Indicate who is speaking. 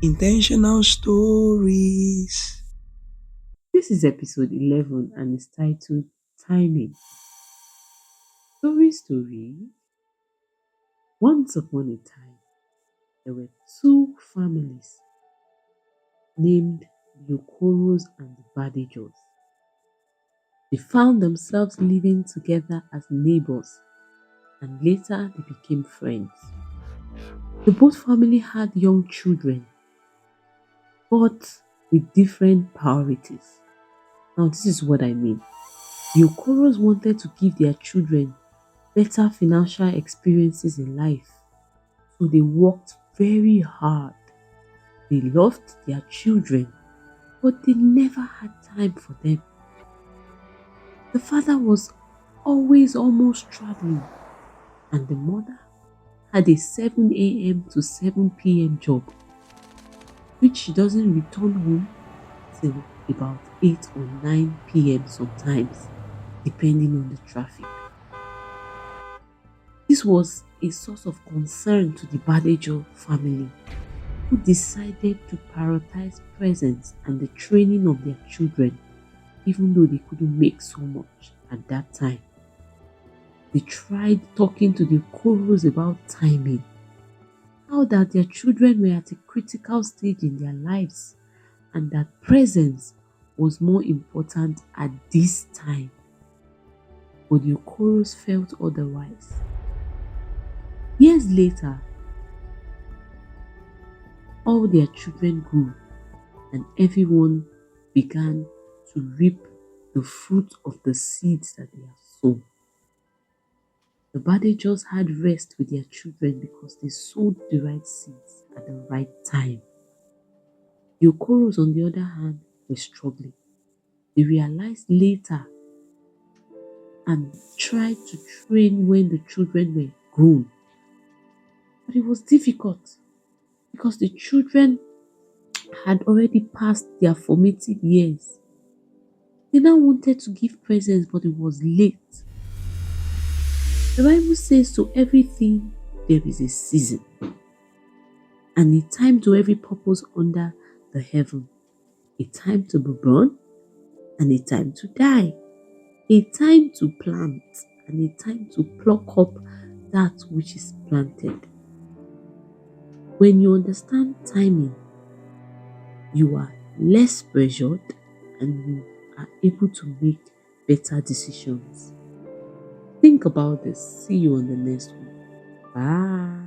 Speaker 1: Intentional stories.
Speaker 2: This is episode 11 and it's titled Timing. Story. Once upon a time, there were two families named Yokoros and Badejos. They found themselves living together as neighbors and later they became friends. The both family had young children, but with different priorities. Now, this is what I mean. The Okoros wanted to give their children better financial experiences in life, so they worked very hard. They loved their children, but they never had time for them. The father was always almost traveling, and the mother had a 7 a.m. to 7 p.m. job, which she doesn't return home till about 8 or 9 p.m. sometimes, depending on the traffic. This was a source of concern to the Badejo family, who decided to prioritize presence and the training of their children, even though they couldn't make so much at that time. They tried talking to the Koros about timing, how that their children were at a critical stage in their lives and that presence was more important at this time. But the Koros felt otherwise. Years later, all their children grew and everyone began to reap the fruit of the seeds that they have sown. The Badejos had rest with their children because they sowed the right seeds at the right time. The Okoros, on the other hand, were struggling. They realized later and tried to train when the children were grown. But it was difficult because the children had already passed their formative years. They now wanted to give presents, but it was late. The Bible says to everything there is a season and a time to every purpose under the heaven. A time to be born and a time to die. A time to plant and a time to pluck up that which is planted. When you understand timing, you are less pressured and you are able to make better decisions. Think about this. See you on the next one. Bye.